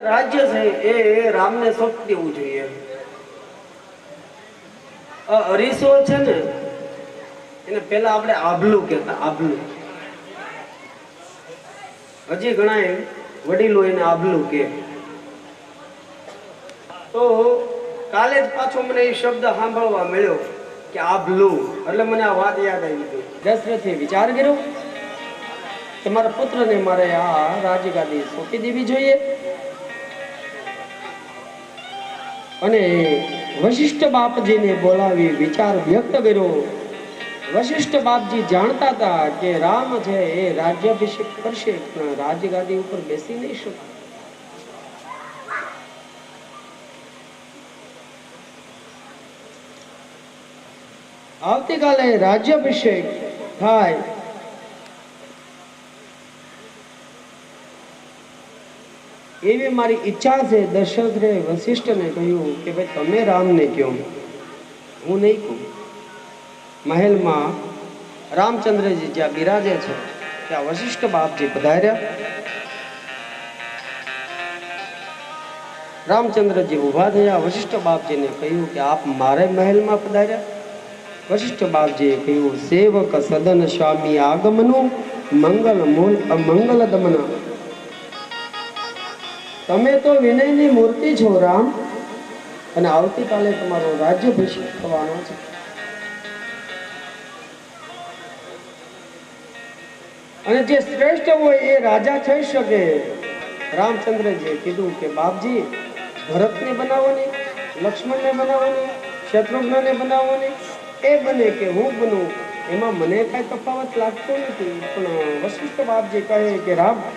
રાજ્ય છે એ રામને સોંપી દેવું જોઈએ. અરીસો છે ને એને પેલા આપણે આભલું કહેતા. આભલું હજી ઘણા વડીલો એને આભલું કે. તો કાલે જ પાછો મને એ શબ્દ સાંભળવા મળ્યો કે આભલું, એટલે મને આ વાત યાદ આવી ગઈ. દશરથે વિચાર કર્યો કે મારા પુત્રને મારે આ રાજગાદી સોંપી દેવી જોઈએ. અને વશિષ્ઠ બાપજીને બોલાવી વિચાર વ્યક્ત કર્યો. વશિષ્ઠ બાપજી જાણતા હતા કે રામ છે એ રાજ્યાભિષેક કરશે પણ રાજગાદી ઉપર બેસી નહીં શકે. આવતીકાલે રાજ્યાભિષેક થાય એવી મારી ઈચ્છા છે. દશરથે વશિષ્ઠને કહ્યું કે ભાઈ તમે રામને કહો, હું નહીં કહું. મહેલમાં રામચંદ્રજી જ્યાં બિરાજે છે ત્યાં વશિષ્ઠ બાપજી પધાર્યા. રામચંદ્રજી ઉભા થયા. વશિષ્ઠ બાપજીને કહ્યું કે આપ મારે મહેલમાં પધાર્યા. વશિષ્ઠ બાપજીએ કહ્યું, સેવક સદન સ્વામી આગમનું મંગલ મૂલ અમંગલ દમન. તમે તો વિનયની મૂર્તિ છો રામ, અને આવતીકાલે તમારો રાજ્યાભિષેક થવાનો છે. અને જે શ્રેષ્ઠ હોય એ રાજા થઈ શકે. રામચંદ્રજીએ કીધું કે બાપજી, ભરતને બનાવવાની, લક્ષ્મણને બનાવવાની, શત્રુઘ્નને બનાવવાની, એ બને કે હું બનું એમાં મને કાંઈ તફાવત લાગતો નથી. પણ વશિષ્ઠ બાપજી કહે કે રામ,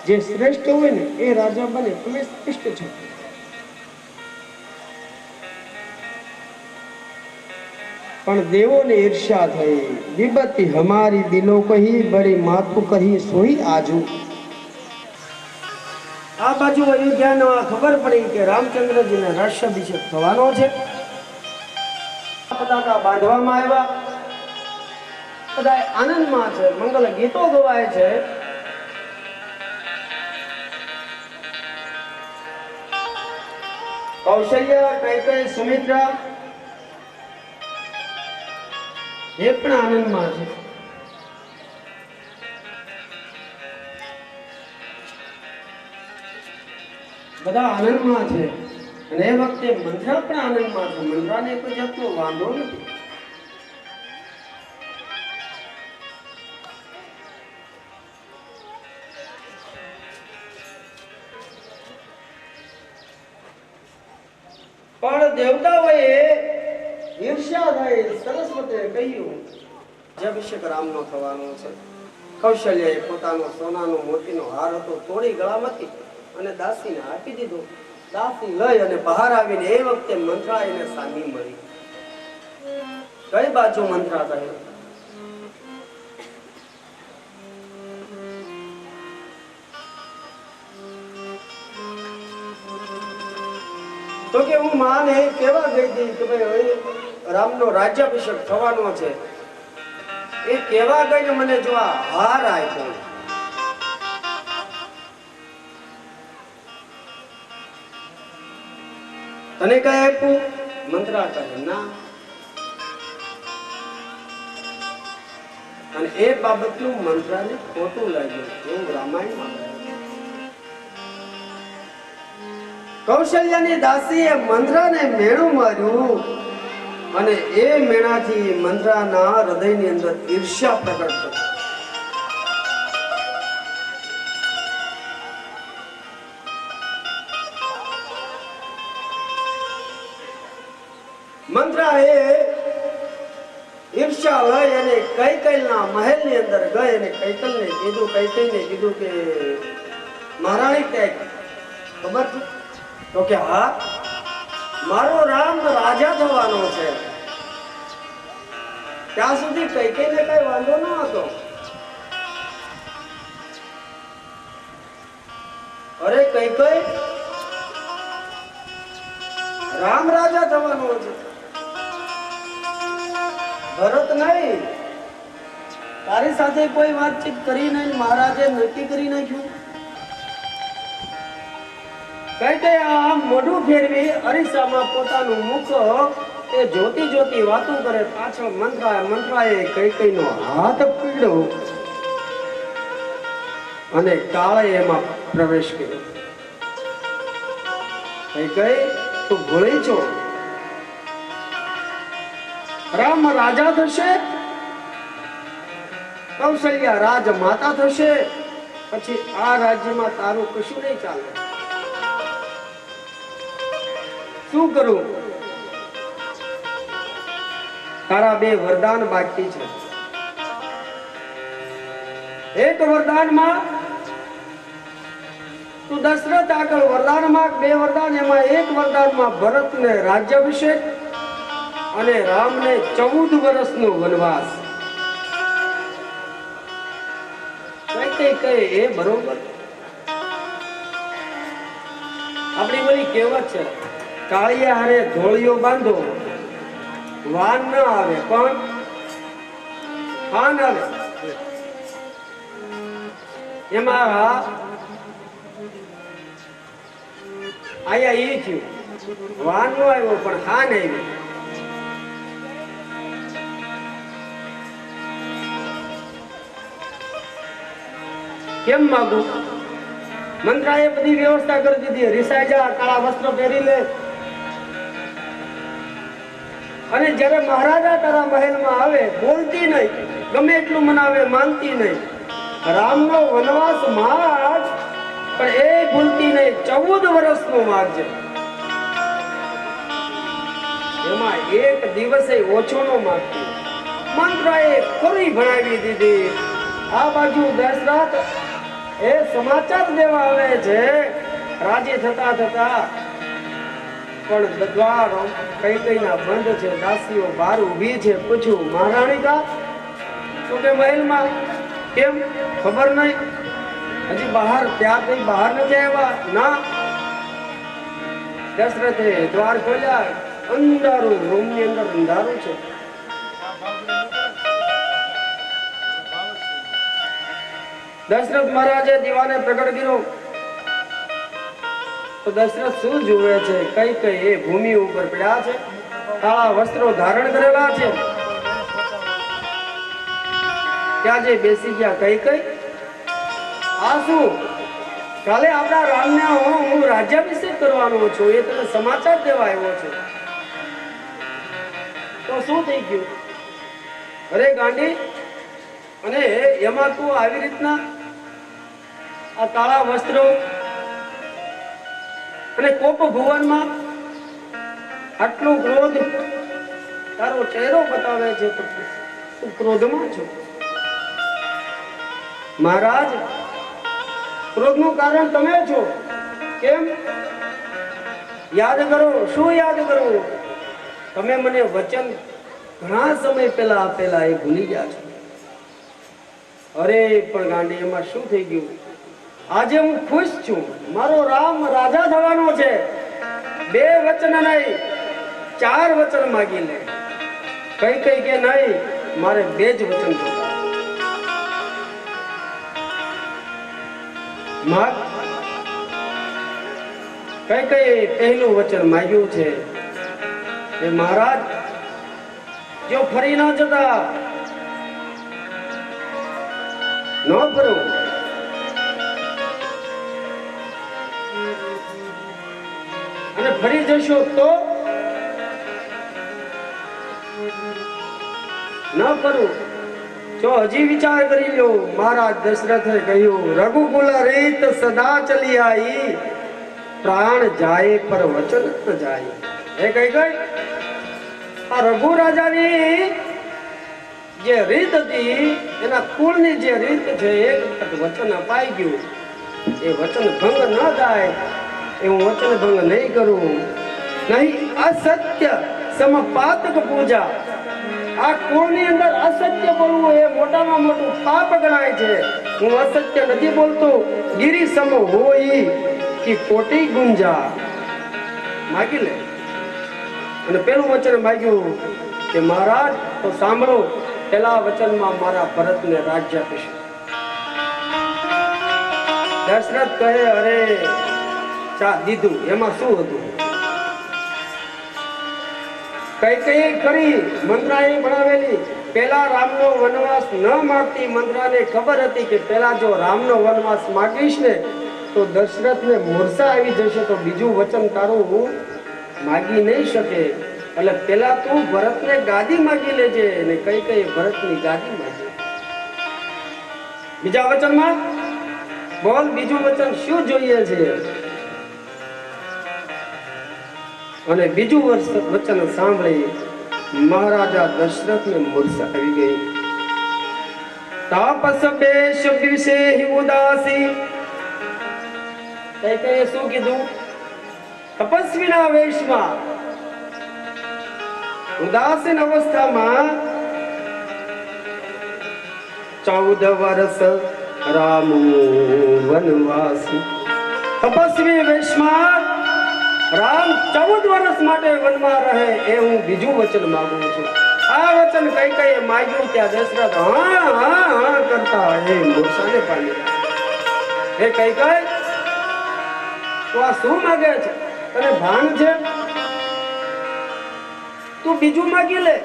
જે શ્રેષ્ઠ હોય ને એ રાજા બને, તમે શ્રેષ્ઠ છો. પણ દેવોને ઈર્ષ્યા થઈ. વિબતી હમારી દિલો કહી, બડી માથું કહી સોઈ આજુ. આ બાજુ અયોધ્યાનો ખબર પડી કે રામચંદ્રજીને રાજ્યાભિષેક થવાનો છે. પતાકા બાંધવામાં આવ્યા. બધા આનંદમાં છે, મંગલ ગીતો ગવાય છે. કૌશલ્ય, કૈકેયી, સુમિત્રા એ પણ આનંદમાં છે. બધા આનંદમાં છે. અને એ વખતે મંથરા પણ આનંદમાં છે. મંથરાને કોઈ જાતનો વાંધો નથી. પણ દેવતાઓએ ઈર્ષ્યા થઈ. સરસ્વતીએ કહ્યું રાજ્યાભિષેક રામનો થવાનો છે. કૌશલ્યએ પોતાનો સોનાનો મોતીનો હાર હતો તોડી ગળામાંથી અને દાસીને આપી દીધો. દાસી લઈ અને બહાર આવીને એ વખતે મંથરા એને સામી મળી. કઈ બાજુ મંથરા કહે તો કે હું માને કેવા ગઈ હતી કે ભાઈ રામનો રાજ્યાભિષેક થવાનો છે. એ કેવા ગઈ ને મને જો આ હાર આપ્યો. તને કઈ આપ્યું? મંત્રા કહે ના. અને એ બાબતનું મંત્રાને ખોટું લાગ્યું. એવું રામાયણમાં કૌશલ્યની દાસીએ મંત્રાને મેણું માર્યું અને એ મેણાથી મંત્રાના હૃદયની અંદર ઈર્ષ્યા પ્રગટ થઈ. મંત્રાએ ઈર્ષ્યા લઈ અને કૈકેયીના મહેલની અંદર ગઈ અને કૈકેયીને કીધું કે મહારાણી તે ખબર છે? તો કે હા, મારો રામ રાજા થવાનો છે. ત્યાં સુધી કૈકેયીને કઈ વાંધો ન હતો. અરે કૈકેયી, રામ રાજા થવાનો છે, ભરત નહીં. તારી સાથે કોઈ વાતચીત કરી નહીં, મહારાજે નક્કી કરી નાખ્યું. કઈ કઈ આમ મોઢું ફેરવી અરીસામાં પોતાનું મુખ એ જોતી જોતી વાતું કરે. પાછળ મંત્રાએ કઈ કઈ નો હાથ પીડ્યો અને કાળે એમાં પ્રવેશ કર્યો. કઈ કઈ તું ભૂલી છો, રામ રાજા થશે, કૌશલ્યા રાજ માતા થશે, પછી આ રાજ્યમાં તારું કશું નહીં ચાલે. શું કરું? તારા બે વરદાન બાકી છે. એક વરદાનમાં તું દશરથ આગળ વરદાન માંગ, બે વરદાન, એમાં એક વરદાનમાં ભરતને રાજ્યાભિષેક અને રામને 14 વર્ષનો વનવાસ. કઈ એ બરોબર? આપણી બધી કહેવત છે, કાળિયા હારે ધોળિયો બાંધો વાન ન આવે પણ ખાન આવે. એમાં આયા એ થયું, વાન નો આવ્યો પણ ખાન આવી. કેમ માગું? મંત્રાએ બધી વ્યવસ્થા કરી દીધી. રિસાઈ જા, કાળા વસ્ત્ર પહેરી લે. અને જ્યારે મહારાજા તારા મહેલમાં આવે, બોલતી નહીં, ગમે એટલું મનાવે, માનતી નહીં. રામનો વનવાસ માગ, પણ એ ભૂલતી નહીં. 14 વર્ષનો માગજે. એમાં એક દિવસે ઓછો નો માગતી. મંત્રાએ ખરી ભણાવી દીધી. આ બાજુ દશરથ એ સમાચાર દેવા આવે છે, રાજી થતા થતા પણ દ્વાર કઈ કઈ ના બંધ છે. દાસીઓ બહાર ઊભી છે. પૂછ્યું, મહારાણી કા? તો કે મહેલમાં. કેમ? ખબર નહીં. હજી બહાર ત્યાં કઈ બહાર નથી આવ્યા? ના. દશરથે દ્વાર ખોલ્યા. અંધારું, રૂમની અંદર અંધારું છે. દશરથ મહારાજે દીવાને પ્રગટ કર્યો. તો દશરથ શું જુએ છે? કઈ કઈ એ ભૂમિ ઉપર પડ્યા છે, કાળા વસ્ત્રો ધારણ કરેલા છે. ત્યાં જે બેસી ગયા કઈ કઈ. આ શું? કાલે આપણા રામને હું રાજ્યાભિષેક કરવાનો છું, એ તને સમાચાર દેવા આવ્યો છે. તો શું થઈ ગયું? અરે ગાંડી, અને એમાં તું આવી રીતના આ કાળા વસ્ત્રો અને કોપ ભુવનમાં આટલું ક્રોધ, તારો ચહેરો બતાવે છે તો તું ક્રોધમાં છો. મહારાજ, ક્રોધનું કારણ તમે છો. કેમ? યાદ કરો. શું યાદ કરો? તમે મને વચન ઘણા સમય પહેલા આપેલા, એ ભૂલી ગયા છો. અરે પણ ગાંડી, એમાં શું થઈ ગયું? આજે હું ખુશ છું. મારો રામ રાજા થવાનો છે. 2 વચન નહીં, 4 વચન માગી લે. કઈ કઈ કે નહીં, મારે 2 જ વચન જોતા. માગ. કઈ કઈ પહેલું વચન માંગ્યું છે એ મહારાજ, જો ફરી ના જતા ન ફરો. અને ફરી જશો તો ન ફરો. જો હજી વિચાર કરી લો. મહારાજ દશરથે કહ્યું, રઘુકુલ રીત સદા ચલી આઈ, પ્રાણ જાય પર વચન ન જાય. એ કઈ ગઈ આ રઘુ રાજાની જે રીત હતી, એના કુળની જે રીત છે, એક વચન અપાઈ ગયું. એ વચન ભંગ ન થાય એ હું વચન ભંગ નહીં કરું. નહીં અસત્ય સમપાતક પૂજા. આ કુળની અંદર અસત્ય બોલવું એ મોટામાં મોટું પાપ ગણાય છે. હું અસત્ય નથી બોલતો. ગિરી સમ હોય કે કોટી ગુંજા. માગી લે. અને પેલું વચન માગ્યું કે મહારાજ તો સાંભળો, પેલા વચનમાં મારા ભરતને રાજ્યાભિષેક. દશરથ કહે, અરે દીધું એમાં શું હતું? કઈ કઈ ખરી મંત્રાએ ભણાવેલી. પેલા રામનો વનવાસ ન માંગતી મંત્રાને ખબર હતી કે પેલા જો રામનો વનવાસ માંગીશ ને તો દશરથને મૂર્છા આવી જશે, તો બીજું વચન તારું હું માગી નહીં શકે. એટલે પેલા તું ભરતને ગાદી માગી લેજે. અને કઈ કઈ ભરતની ગાદી માગી. બીજા વચનમાં બોલ, બીજું વચન શું જોઈએ છે? અને બીજું વચન સાંભળી મહારાજા દશરથને મૂર્છા આવી ગઈ. તાપસ બેશ વિશે ઉદાસી. કઈ કઈ શું કીધું? તપસ્વીના વેશમાં ઉદાસીન અવસ્થામાં 14 વર્ષ રામ વનવાસી. તપસ્વી વેશમાં રામ 14 વર્ષ માટે વનમાં રહે એ હું બીજું વચન માંગુ છું. આ વચન કઈ કઈ માંગ્યું ત્યાં દશરથ હા હા હા કરતા એ મૂર્છાને પામી. એ કઈ કઈ તો આ શું માગે છે? તને ભાન છે? તું બીજું માગી લે,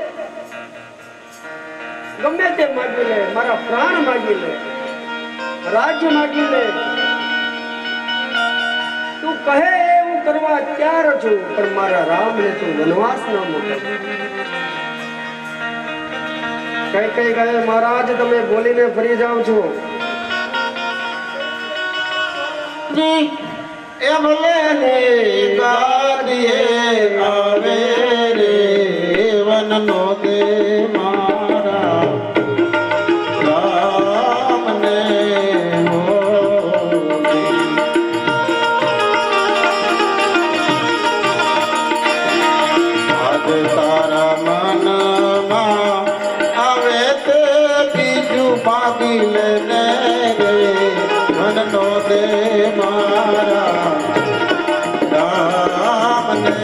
ગમે તે માગી લે, મારા પ્રાણ માગી લે, રાજ્ય માગી લે, તું કહે એવું કરવા તૈયાર છું, પણ મારા રામને તું વનવાસ ન મોકલ. કઈ કઈ કહે મહારાજ તમે બોલીને ફરી જાઓ છો. એ ભલે ને ગાડીએ આવે રે વનનો દે મારા રામને આજ તારા મનમાં આવે તે બીજું માગી લેને રે વનનો દે મારા રામને.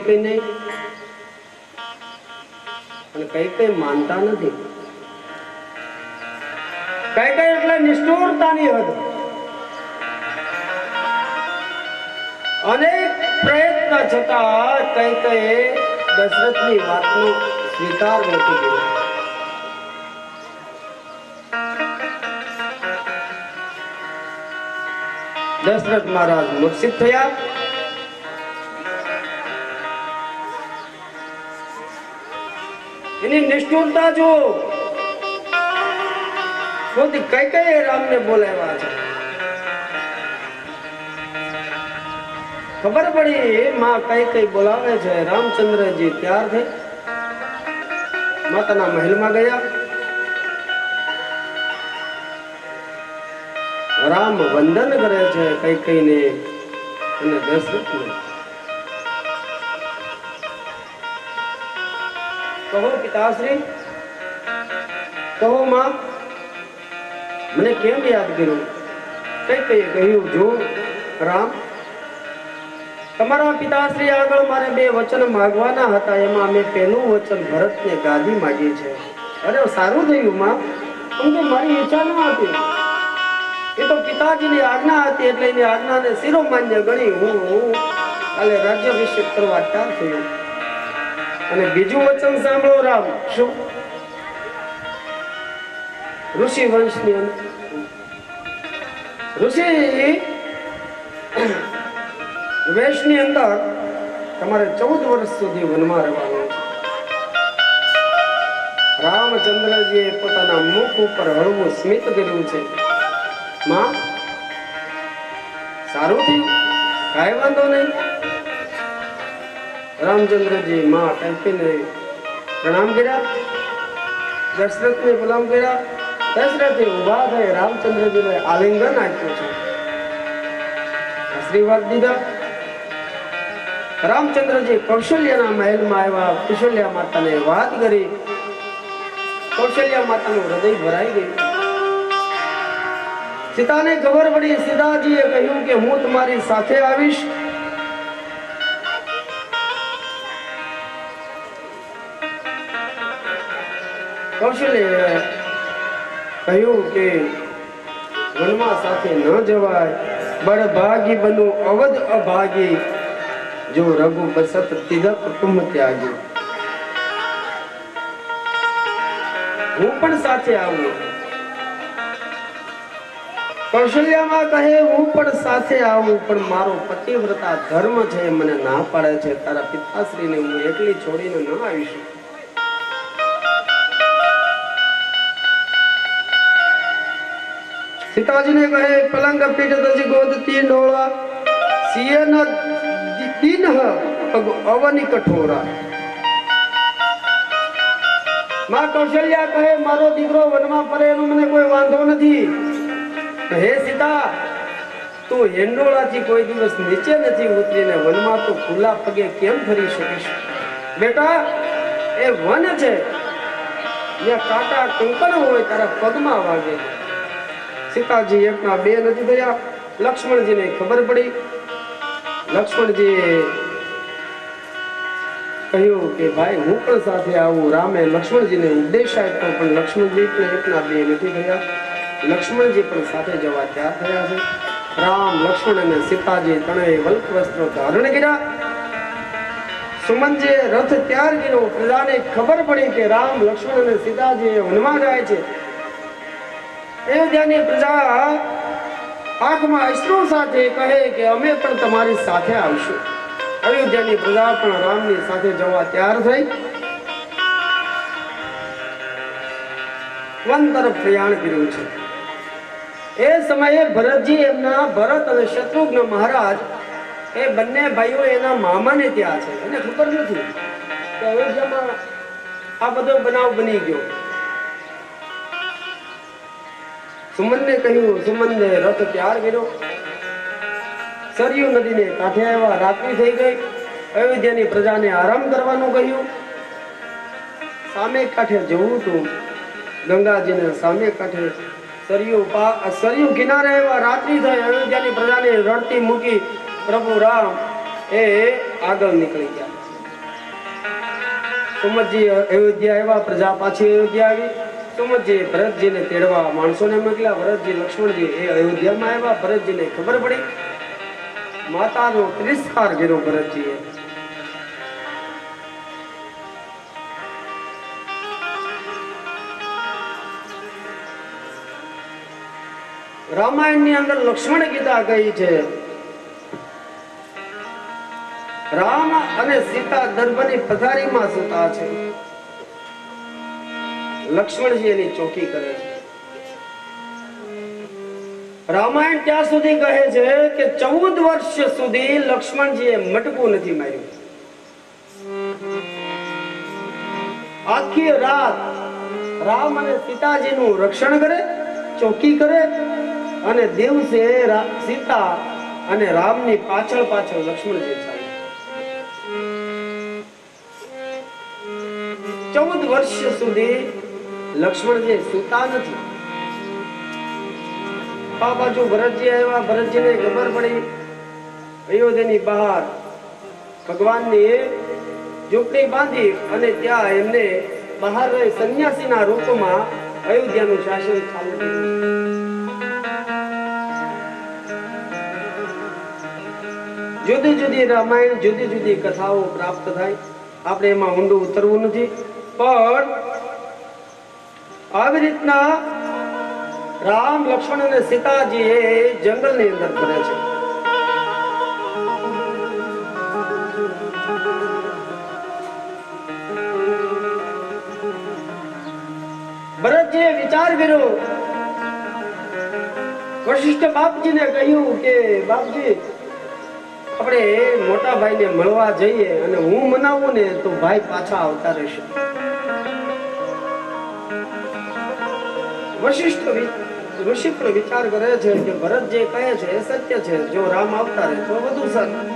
કઈ નહીં અને કઈ માનતા નથી. કઈ એટલે નિષ્ઠુરતાની હદ. અનેક પ્રયત્ન છતાં કઈ દશરથની વાતનો સ્વીકાર નથી કર્યો. દશરથ મહારાજ મૂર્છિત થયા. એની નિષ્ઠુરતા જો કઈ રામને બોલાવ્યા છે. ખબર પડી માં કઈ બોલાવે છે. રામચંદ્રજી તૈયાર થઈ માતાના મહેલમાં ગયા. રામ વંદન કરે છે કઈને અને દશરથને. કહો પિતાશ્રી, કહો માં, મને કેમ યાદ કર્યું? કઈ કહ્યું, જો રામ, તમારા પિતાશ્રી આગળ મારે 2 વચન માંગવાના હતા. એમાં મેં પહેલું વચન ભરતને ગાદી માંગી છે. અરે સારું થયું માં, કેમ કે મારી ઈચ્છા ન હતી. એ તો પિતાજીની આજ્ઞા હતી એટલે એની આજ્ઞાને શિરોમાન્ય ગણી હું કાલે રાજ્યાભિષેક કરવા તૈયાર થયો. અને બીજું વચન સાંભળો રામ. શું? ઋષિ વંશની અંદર ઋષિ વેશની અંદર તમારે 14 વર્ષ સુધી વનમાં રહેવાનું છે. રામચંદ્રજીએ પોતાના મુખ ઉપર હળવું સ્મિત કર્યું છે. માં, સારું થયું, કાંઈ વાંધો નહીં. રામચંદ્રજી માં કહીને પ્રણામ કર્યા. દશરથને પ્રણામ કર્યા. દશરથે ઉભા થઈ રામચંદ્રજીને આલિંગન આપ્યું છે. આશીર્વાદ દીધા. રામચંદ્રજી કૌશલ્યના મહેલમાં આવ્યા. કૌશલ્યા માતાને વાત કરી. કૌશલ્યા માતાનું હૃદય ભરાઈ ગયું. સીતાને ખબર પડી. સીતાજીએ કહ્યું કે હું તમારી સાથે આવીશ. કૌશલ્યાએ કહ્યું કે વનમાં સાથે ન જવાય. બળભાગી બનું અવધ અભાગી, જો રઘુ બસત તિલક તુમ ત્યાગી. હું પણ સાથે આવું. કૌશલ્યામાં કહે હું પણ સાથે આવું, પણ મારો પતિવ્રતા ધર્મ છે, મને ના પાડે છે. તારા પિતાશ્રીને હું એકલી છોડીને ન આવી શકું. સીતાજીને કહે પલંગ પીઠ તજી ગોદ તીન ડોળા, સિયન દીન પગ અવની કઠોરા. માં કૌશલ્યા કહે મારો દીકરો વનમાં ફરે એનો મને કોઈ વાંધો નથી. હે સીતા, તું હેંડોળાથી કોઈ દિવસ નીચે નથી ઉતરીને વનમાં તો ખુલ્લા પગે કેમ ફરી શકીશ? બેટા, એ વન છે, જ્યાં કાંટા કંકણ હોય તારા પગમાં વાગે. સીતાજી એકના 2 નથી થયા. લક્ષ્મણજીને ખબર પડી. લક્ષ્મણજીએ કહ્યું કે ભાઈ હું પણ સાથે આવું. રામે લક્ષ્મણજીને ઉપદેશ આપ્યો, પણ લક્ષ્મણજી પણ એકના 2 નથી થયા. લક્ષ્મણજી પણ સાથે જવા તૈયાર થયા છે. રામ, લક્ષ્મણ અને સીતાજી ત્રણેય વલ્ક વસ્ત્રો ધારણ કર્યા. સુમનજીએ રથ તૈયાર કર્યો. પ્રજાને ખબર પડી કે રામ, લક્ષ્મણ અને સીતાજી વનમાં જાય છે. અયોધ્યાની પ્રજા આંખમાં અશ્રુ સાથે કહે કે અમે પણ તમારી સાથે આવશું. અયોધ્યાની પ્રજા પણ રામની સાથે જવા તૈયાર થઈ વન તરફ પ્રયાણ કર્યું છે. એ સમયે ભરતજી એમના ભરત અને શત્રુઘ્ન મહારાજ એ બંને ભાઈઓ એના મામાને ત્યાં છે. એને ખબર નથી કે અયોધ્યામાં આ બધો બનાવ બની ગયો. સુમનને કહ્યું. સુમનને રથ તૈયાર કર્યો. સરયુ નદીને કાંઠે આવ્યા. રાત્રિ થઈ ગઈ. અયોધ્યાની પ્રજાને આરામ કરવાનું કહ્યું. સામે કાંઠે જવું હતું. ગંગાજીને સામે કાંઠે સરયુ કિનારે આવ્યા. રાત્રિ થઈ. અયોધ્યાની પ્રજાને રડતી મૂકી પ્રભુ રામ એ આગળ નીકળી ગયા. સુમતજી અયોધ્યા આવ્યા, પ્રજા પાછી અયોધ્યા આવી. સુમતજી ભરતજીને તેડવા માણસોને મોકલ્યા. ભરતજી લક્ષ્મણજી એ અયોધ્યામાં આવ્યા. ભરતજીને ખબર પડી, માતાનો તિરસ્કાર કર્યો ભરતજીએ. રામાયણની અંદર લક્ષ્મણ ગીતા કહી છે, રામ અને સીતા દર્ભની પથારીમાં સૂતા છે, લક્ષ્મણજી એની ચોકી કરે છે. રામાયણ ત્યાં સુધી કહે છે કે 14 વર્ષ સુધી લક્ષ્મણજીએ મટકું નથી માર્યું. આખી રાત રામ અને સીતાજીનું રક્ષણ કરે, ચોકી કરે, અને દિવસે સીતા અને રામની પાછળ પાછળ લક્ષ્મણજી ચાલે. 14 વર્ષ સુધી લક્ષ્મણજી સૂતા નથી. આ બાજુ ભરતજી આવ્યા. ભરતજીને ખબર પડી, અયોધ્યાની બહાર ભગવાનની ઝૂંપડી બાંધી અને ત્યાં એમને બહાર રહી સંન્યાસીના રૂપમાં અયોધ્યાનું શાસન ચાલુ કર્યું. જુદી જુદી રામાયણ, જુદી જુદી કથાઓ પ્રાપ્ત થાય. આપણે એમાં ઊંડું ઉતરવું નથી, પણ આવી રીતના રામ, લક્ષ્મણ અને સીતાજી એ જંગલની અંદર ફરે છે. ભરતજીએ વિચાર કર્યો. વશિષ્ઠ બાપજીને કહ્યું કે બાપજી, આપણે મોટા ભાઈને મળવા જઈએ, અને હું મનાવું ને તો ભાઈ પાછા આવતા રહેશે. વશિષ્ઠ ઋષિ પર વિચાર કરે છે કે ભરત જે કહે છે એ સત્ય છે. જો રામ આવતા રહે તો વધુ સારું.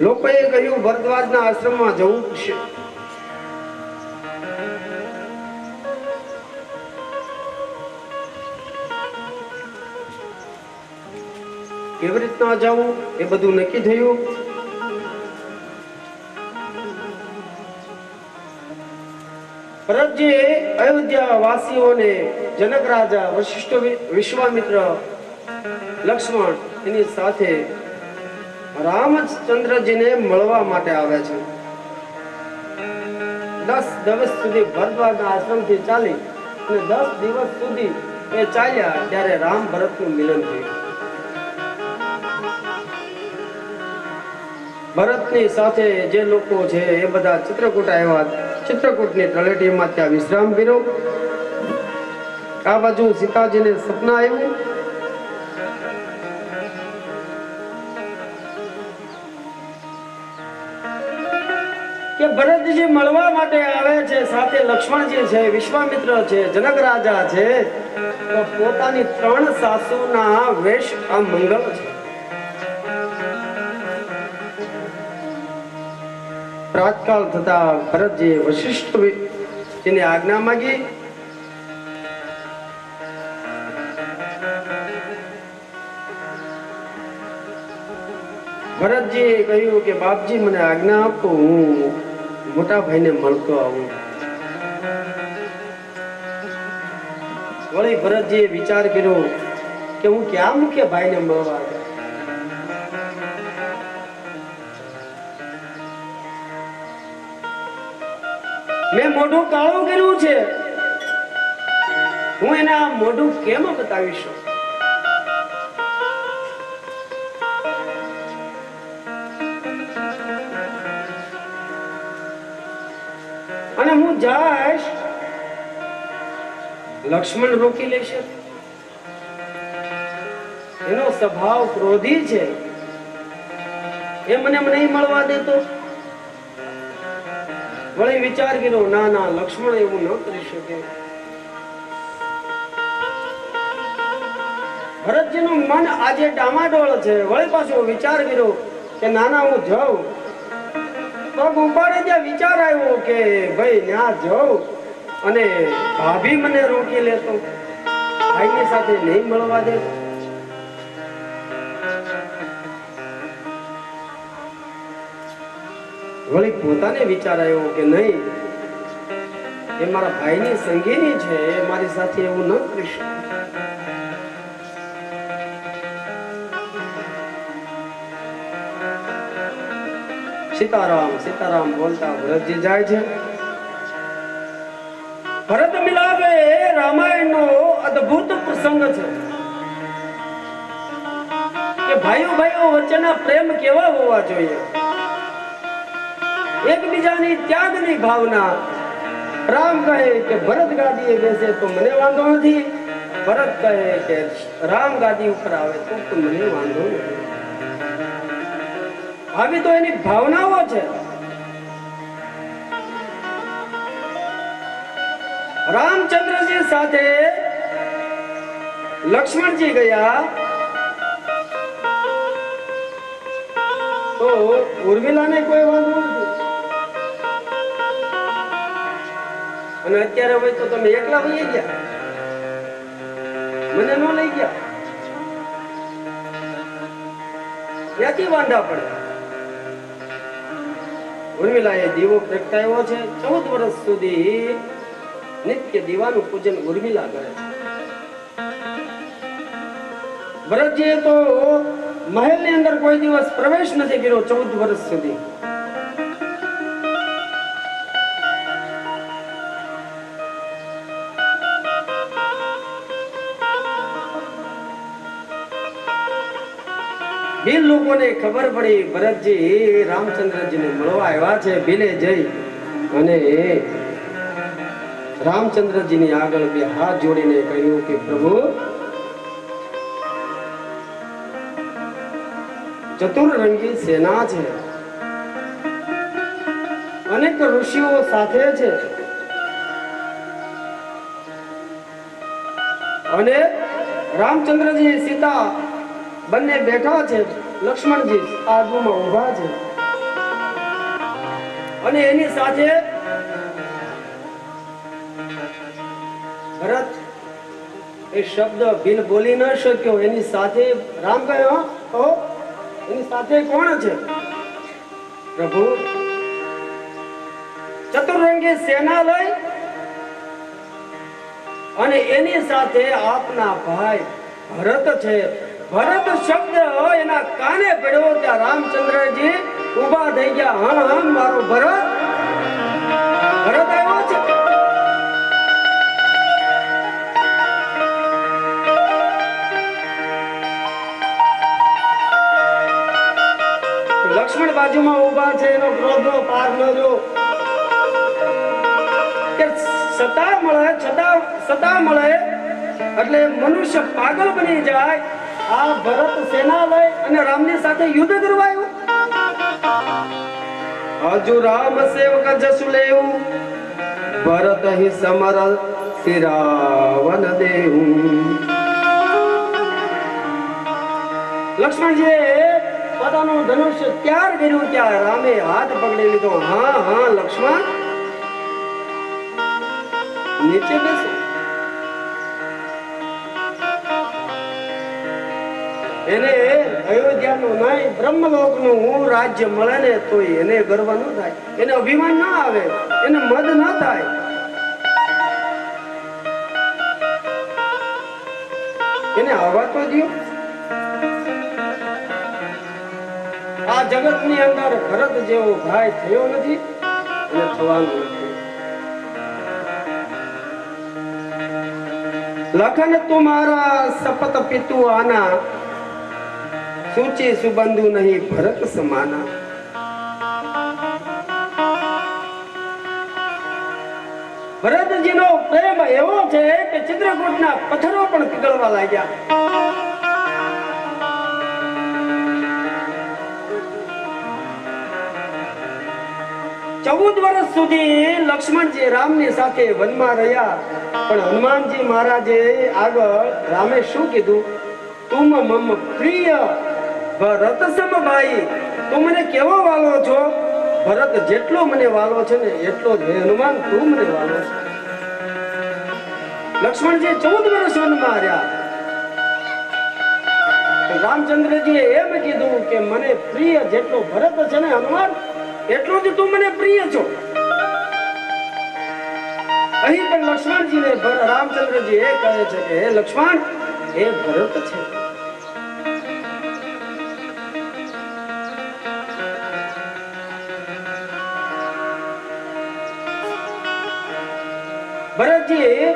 લોકોએ કહ્યું ભરદ્વાજના આશ્રમમાં જવું પડશે. કેવી રીતના જવું એ બધું નક્કી થયું. ભરતજીએ અયોધ્યા વાસીઓને જનક રાજા, વશિષ્ઠ, વિશ્વામિત્ર, લક્ષ્મણ એની સાથે રામચંદ્રજીને મળવા માટે આવે છે. 10 દિવસ સુધી ભરદ્વાજના આશ્રમથી ચાલી અને 10 દિવસ સુધી એ ચાલ્યા ત્યારે રામ ભરતનું મિલન થયું. ભરતની સાથે જે લોકો છે એ બધા ચિત્રકૂટ આવ્યા. ચિત્રકૂટની તળેટીમાં ત્યાં વિશ્રામ કર્યો. આ બાજુ સીતાજીને સપના આવ્યું કે ભરતજી મળવા માટે આવે છે, સાથે લક્ષ્મણજી છે, વિશ્વામિત્ર છે, જનક રાજા છે, તો પોતાની 3 સાસુના વેશ આ મંગળ છે. પ્રાતકાળ થતા ભરતજી વશિષ્ઠજીની આજ્ઞા માંગી. ભરતજીએ કહ્યું કે બાપજી મને આજ્ઞા આપો, હું મોટા ભાઈને મળતો આવું. વળી ભરતજીએ વિચાર કર્યો કે હું ક્યાં મુખ્ય ભાઈને મળવા. મેં મોઢું કાળું કર્યું છે, હું એના મોઢું કેમ બતાવીશ? અને હું જઈશ, લક્ષ્મણ રોકી લેશે. એનો સ્વભાવ ક્રોધી છે, એ મને નહીં મળવા દેતો. વળી વિચાર કર્યો, ના ના, લક્ષ્મણ એવું ન કરી શકે. ભરતજીનું મન આજે ડામાડોળ છે. વળી પાછો વિચાર કર્યો કે નાના હું જાઉં. પગ ઉપાડે ત્યાં વિચાર આવ્યો કે ભાઈ ત્યાં જાઉં અને ભાભી મને રોકી લેતો, ભાઈની સાથે નહીં મળવા દે. વળી પોતાને વિચાર આવ્યો કે નહીં, એ મારા ભાઈની સંગીની છે, એ મારી સાથે એવું ન કરી શકે. સીતારામ સીતારામ બોલતા ભરતજી જાય છે. ભરત મિલાપે રામાયણનો અદ્ભુત પ્રસંગ છે કે ભાઈઓ ભાઈઓ વચ્ચેના પ્રેમ કેવા હોવા જોઈએ, એકબીજાની ત્યાગની ભાવના. રામ કહે કે ભરત ગાદીએ બેસે તો મને વાંધો નથી, ભરત કહે કે રામ ગાદી ઉપર આવે તો મને વાંધો નથી. આવી તો એની ભાવનાઓ છે. રામચંદ્રજી સાથે લક્ષ્મણજી ગયા તો ઉર્મિલાને કોઈ વાંધો નથી, અને અત્યારે હોય તો તમે એકલા વહી ગયા, મને ન લઈ ગયા, ક્યાંથી વાંધા પડે. ઉર્મિલાએ દીવો પ્રગટાવ્યો છે. 14 વર્ષ સુધી નિત્ય દીવાનું પૂજન ઉર્મિલા કરે છે. ભરતજીએ તો મહેલની અંદર કોઈ દિવસ પ્રવેશ નથી કર્યો 14 વર્ષ સુધી. ભીલ લોકોને ખબર પડી ભરતજી રામચંદ્રજીને મળવા આવ્યા છે. ભીલે જઈ અને રામચંદ્રજીની આગળ બે હાથ જોડીને કહ્યું કે પ્રભુ, ચતુરંગી સેના છે, અનેક ઋષિઓ સાથે છે, અને રામચંદ્રજી સીતા બંને બેઠા છે, લક્ષ્મણજી આગળમાં ઊભા છે, અને એની સાથે ભરત એ શબ્દ ભીલ બોલી ન શક્યો. એની સાથે રામ કહ્યો, તો એની સાથે કોણ છે? પ્રભુ, ચતુરંગી સેના લઈ અને એની સાથે આપના ભાઈ ભરત છે. ભરત શબ્દ એના કાને પડ્યો ત્યાં રામચંદ્રજી ઉભા થઈ ગયા. હા હા, મારો ભરત આવ્યો છે. લક્ષ્મણ બાજુમાં ઉભા છે. એનો ક્રોધનો પાર ન જો કે સતા મળે એટલે મનુષ્ય પાગલ બની જાય. આ ભરત સેના લઈ અને રામની સાથે યુદ્ધ કરવા આવ્યો. હજુ રામ સેવક જસુ લેવું, ભરત હિ સમર સિરાવન દેવું. લક્ષ્મણજીએ પોતાનું ધનુષ્ય ત્યાર કર્યું ત્યાં રામે હાથ પકડી લીધો. હા હા લક્ષ્મણ, નીચે બેસો. એને અયોધ્યાનું નહીં, બ્રહ્મલોકનું હું રાજ્ય મળે ને તો એને ગર્વ ન થાય, એને અભિમાન ના આવે, એને મદ ન થાય. એને આવવા તો દો. આ જગતની અંદર ભરત જેવો ભાઈ થયો નથી અને થવાનો નથી. લખન તુમારા સપત પિતુ આના, સૂચિ સુબંધુ નહીં ભરત સમાના. ભરતજીનો પ્રેમ એવો છે કે ચિત્રકૂટના પથ્થરો પણ પીગળવા લાગ્યા. ચૌદ વર્ષ સુધી લક્ષ્મણજી રામની સાથે વનમાં રહ્યા, પણ હનુમાનજી મહારાજે આગળ રામે શું કીધું? તુમ મમ પ્રિય ભરત સમ ભાઈ. તું મને કેવો વાલો છો? ભરત જેટલો મને વાલો છે ને એટલો જ હનુમાન તું મને વાલો છે. લક્ષ્મણજી 14 વર્ષ વનમાં રહ્યા. રામચંદ્રજીએ એમ કીધું કે મને પ્રિય જેટલો ભરત છે ને હનુમાન એટલું જ તું મને પ્રિય છો. અહીં પણ લક્ષ્મણજીને રામચંદ્રજી એ કહે છે કે હે લક્ષ્મણ, એ ભરત છે. ભરતજી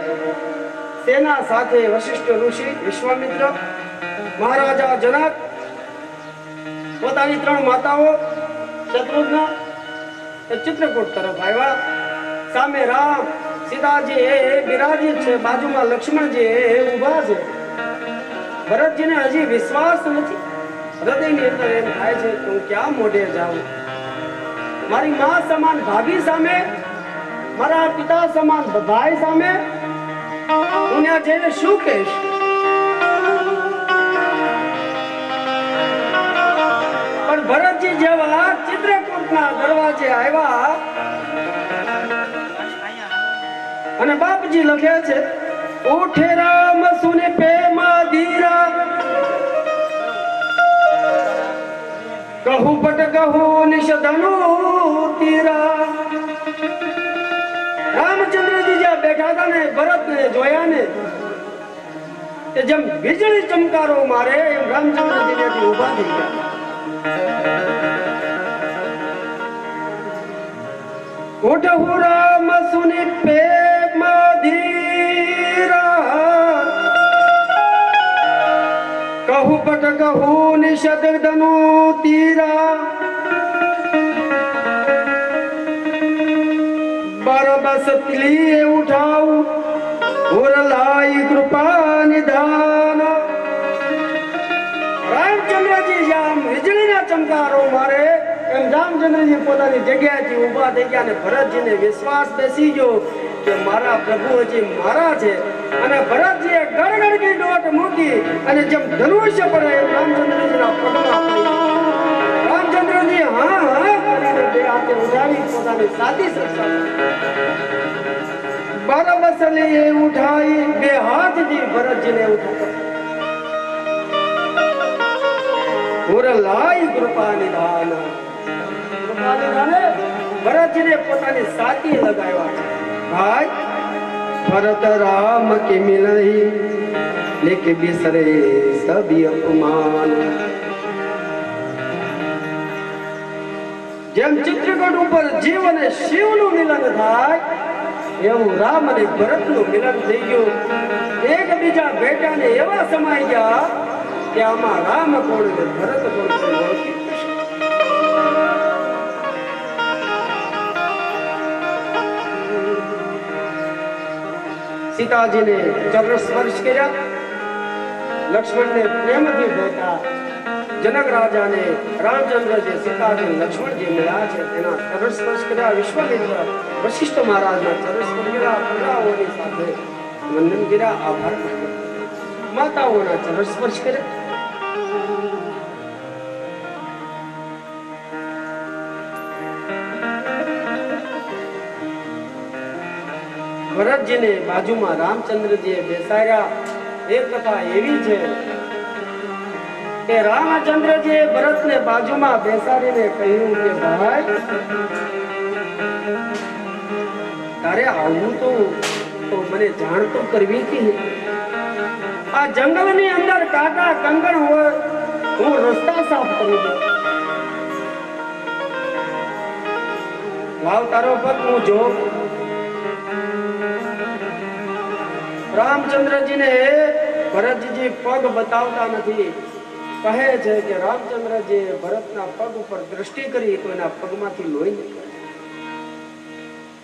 સેના સાથે વશિષ્ઠ ઋષિ, વિશ્વામિત્ર, મહારાજા જનક, પોતાની 3 માતાઓ, શત્રુઘ્ન એ ચિત્રકૂટ તરફ આવ્યા. સામે રામ સીતાજી એ બિરાજિત છે, બાજુમાં લક્ષ્મણજી એ ઊભા છે. ભરતજીને હજી વિશ્વાસ નથી. હૃદયની અંદર એમ થાય છે કે હું ક્યાં મોઢે જાઉં? મારી માં સમાન ભાભી સામે, મારા પિતા સમાન ભાઈ સામે હું ત્યાં જઈને શું કહીશ? પણ ભરતજી જેવા ચિત્રકૂટના દરવાજે આવ્યા અને બાપજી લખે છે, ઉઠે રામ સુને પેમા ધીરા, કહું પટ કહું નિષધનુ તીરા. રામચંદ્રજી જ્યાં બેઠા હતા ને, ભરતને જોયા ને, જેમ વીજળી ચમકારો મારે એમ રામચંદ્રજી ત્યાંથી ઊભા થઈ ગયા. ઉઠું રામ સુની પ્રેમ ધીરા, કહું પટ કહું નિષદ ધનુ તીરા. બરબસ તિલીએ ઉઠાવું ઉરલાઈ કૃપા નિધાન. રામચંદ્રજી જેમ વીજળીના ચમકારો મારે એમ રામચંદ્રજી પોતાની જગ્યાએથી ઊભા થઈ ગયા અને ભરતજીને વિશ્વાસ બેસી ગયો કે મારા પ્રભુ હજી મારા છે. અને ભરતજીએ ગણગણકી દોટ મૂકી અને જેમ ધનુષ્ય પડે એમ રામચંદ્રજીના પગમાં પડી. રામચંદ્રજી હા હા કરીને બે હાથે ઉઠાવી પોતાની સાથી સરસાવી. બરબસલી ઉઠાઈ બે હાથથી ભરતજીને ઉઠાવ્યા. ઉરલાઈ કૃપા નિધાન. કૃપા નિધાને ભરતજીને પોતાની સાથી લગાવ્યા છે. ભાઈ ભરત રામ કે મિલઈ લેકે બિસરે સભી અપમાન. જેમ ચિત્રકૂટ ઉપર જીવ અને શિવનું મિલન થાય એવું રામ અને ભરતનું મિલન થઈ ગયું. એકબીજા ભેટાને એવા સમાઈ ગયા કે આમાં રામ કોણ ને ભરત કોણ છે ઓળખી. સીતાજીને ચરણ સ્પર્શ કર્યા, લક્ષ્મણને પ્રેમથી ભેટા. જનક રાજાને રામચંદ્રજી, સીતાજી, લક્ષ્મણજી મળ્યા છે તેના ચરણ સ્પર્શ કર્યા. વિશ્વામિત્ર, વશિષ્ઠ મહારાજના ચરણ સ્પર્શ કર્યા. પ્રજાઓની સાથે વંદન કર્યા, આભાર માન્યો. માતાઓના ચરણ સ્પર્શ કર્યા. ભરતજીને બાજુમાં રામચંદ્રજીએ બેસાડ્યા. એક કથા એવી છે કે રામચંદ્રજીએ ભરતને બાજુમાં બેસાડીને કહ્યું કે ભાઈ તારે આવું તો મને જાણ તો કરવી હતી. આ જંગલની અંદર કાંટા કંકણ હોય, હું રસ્તા સાફ કરી દઉં. લાવ તારો પગ હું જો. રામચંદ્રજીને ભરતજી પગ બતાવતા નથી. કહે છે કે રામચંદ્રજી ભરતના પગ ઉપર દ્રષ્ટિ કરી તો એના પગમાંથી લોહી નીકળે.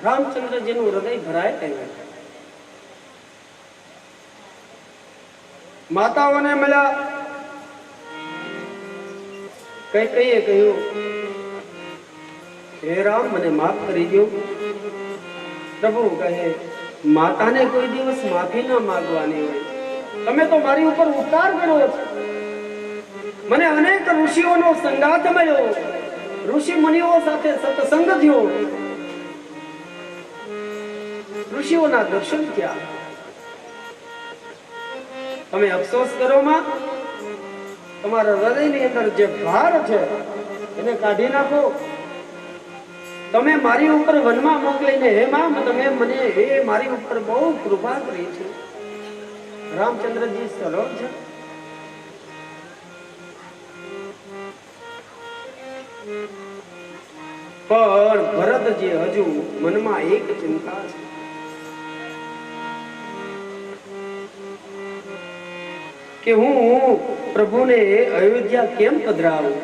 રામચંદ્રજીનું હૃદય ભરાય કહેવાય. માતાઓને મળ્યા. કઈકઈએ કહ્યું, હે રામ, મને માફ કરી દો. પ્રભુ કહે, માતાને કોઈ દિવસ માફી ના માંગવાની હોય. તમે તો મારી ઉપર ઉપકાર કર્યો છે. મને અનેક ઋષિઓનો સંગાથ મળ્યો, ઋષિ મુનિઓ સાથે સત્સંગ થયો, ઋષિઓના દર્શન થયા. તમે અફસોસ કરો માં, તમારા હૃદયની અંદર જે ભાર છે એને કાઢી નાખો. તમે મારી ઉપર વનમાં મોકલીને હે માં તમે મને હે મારી ઉપર બહુ કૃપા કરી છે. રામચંદ્રજી સરળ છે, પણ ભરતજી હજુ મનમાં એક ચિંતા છે કે હું પ્રભુને અયોધ્યા કેમ પધરાવું.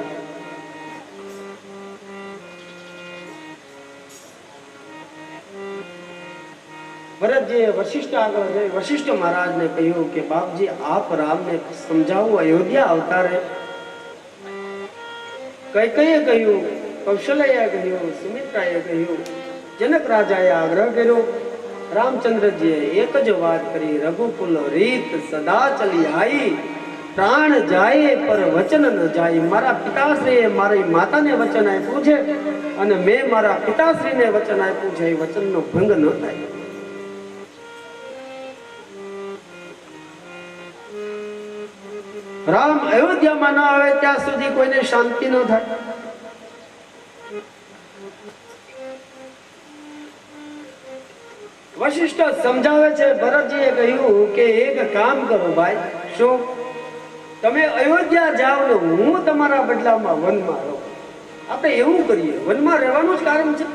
ભરતજીએ વશિષ્ઠ આગળ જઈ વશિષ્ઠ મહારાજને કહ્યું કે બાપજી આપ રામને સમજાવો અયોધ્યા અવતારે. કૈકેયીએ કહ્યું, કૌશલ્યાએ કહ્યું, સુમિત્રાએ કહ્યું, જનક રાજાએ આગ્રહ કર્યો. રામચંદ્રજીએ એક જ વાત કરી, રઘુકુલ રીત સદા ચલી આઈ, પ્રાણ જાય પર વચન ન જાય. મારા પિતાશ્રીએ મારી માતાને વચન આપ્યું છે અને મેં મારા પિતાશ્રીને વચન આપ્યું છે, એ વચનનો ભંગ ન થાય. રામ અયોધ્યામાં ન આવે ત્યાં સુધી કોઈને શાંતિ ન થાય. વશિષ્ઠ સમજાવે છે. ભરતજીએ કહ્યું કે એક કામ કરો ભાઈ. શું? તમે અયોધ્યા જાઓ ને હું તમારા બદલામાં વનમાં રહું. આપણે એવું કરીએ, વનમાં રહેવાનું જ કારણ છે.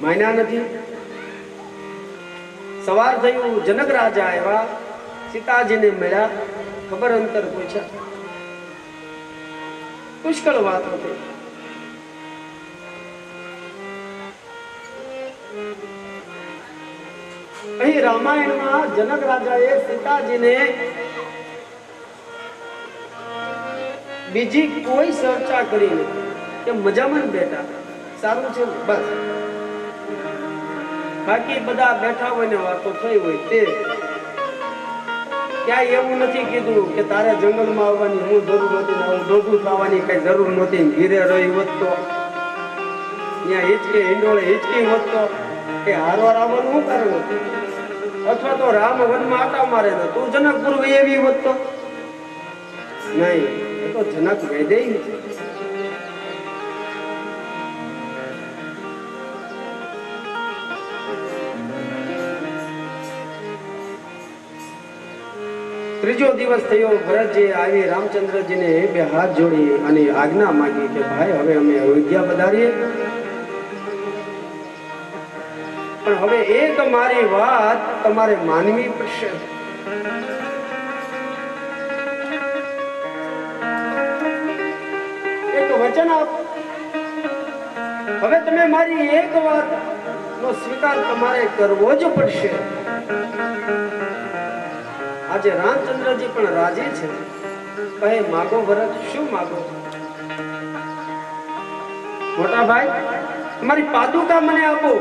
માન્યા નથી. સવાર થયું, જનક રાજા આવ્યા, સીતાજીને મળ્યા, ખબર અંતર પૂછ્યા. પુષ્કળ વાત હતી. અહીં રામાયણમાં જનક રાજાએ સીતાજીને બીજી કોઈ ચર્ચા કરી નથી કે મજામાં બેઠા, સારું છે ને બસ. બાકી બધા બેઠા હોય ને વાતો થઈ હોય તે ક્યાંય એવું નથી કીધું કે તારે જંગલમાં આવવાની હું જરૂર નથી, હું દોઢું થવાની કઈ જરૂર નથી. ઘીરે રહી હોત તો ત્યાં હિચકે હિંડોળે હિચકી હોત તો એ હારવાર આવવાનું શું કારણ હતું? અથવા તો રામ વનમાં આટા મારે ને તું જનકપુર એવી હોત તો નહીં. એ તો જનક વૈદેહી છે. ત્રીજો દિવસ થયો. ભરતજી આવી રામચંદ્રજીને બે હાથ જોડી અને આજ્ઞા માંગી કે ભાઈ હવે અમે અયોધ્યા પધારીએ, પણ હવે એક મારી વાત તમારે માનવી પડશે. એક વચન આપ. હવે તમે મારી એક વાત નો સ્વીકાર તમારે કરવો જ પડશે. આજે રામચંદ્રજી પણ રાજી છે. કહે માગો ભરત, શું માગો? મોટા ભાઈ તમારી પાદુકા મને આપો.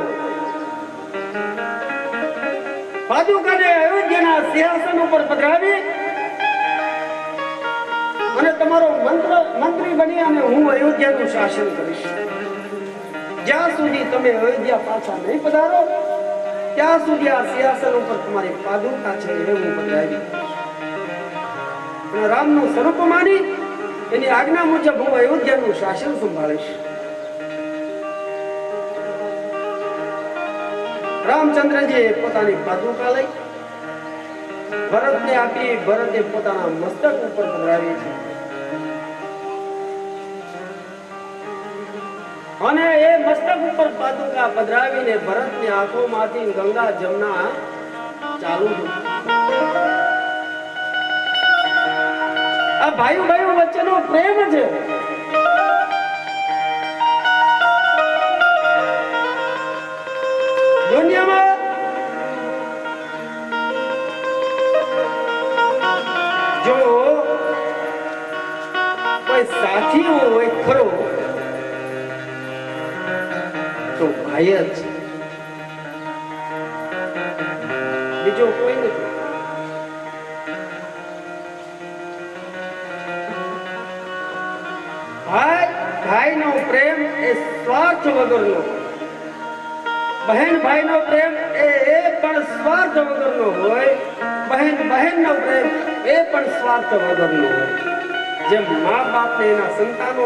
પાદુકાને અયોધ્યાના સિંહાસન ઉપર પધરાવી અને તમારો મંત્રી બની અને હું અયોધ્યાનું શાસન કરીશ. જ્યાં સુધી તમે અયોધ્યા પાછા નહીં પધારો ત્યાં સુધી આ સિંહાસન ઉપર તમારી પાદુકા છે એ હું પધરાવી. અને રામનું સ્વરૂપ માની એની આજ્ઞા મુજબ હું અયોધ્યાનું શાસન સંભાળીશ. રામચંદ્રજી પોતાની પાદુકા લઈ ભરતને આપી. ભરતે પોતાના મસ્તક ઉપર પધરાવી છે અને એ મસ્તક ઉપર પાદુકા પધરાવીને ભરતની આંખોમાંથી ગંગા જમના ચાલુ છે. આ ભાઈઓ વચ્ચેનો પ્રેમ છે. દુનિયામાં જો કોઈ સાથી હોય ખરો તો ભાઈ જ છે, બીજો કોઈ નથી. ભાઈનો પ્રેમ એ સ્વાર્થ વગરનો, બહેન ભાઈનો પ્રેમ એ પણ સ્વાર્થ વગરનો હોય, બહેન બહેનનો પ્રેમ એ પણ સ્વાર્થ વગરનો હોય. જેમ મા બાપને એના સંતાનો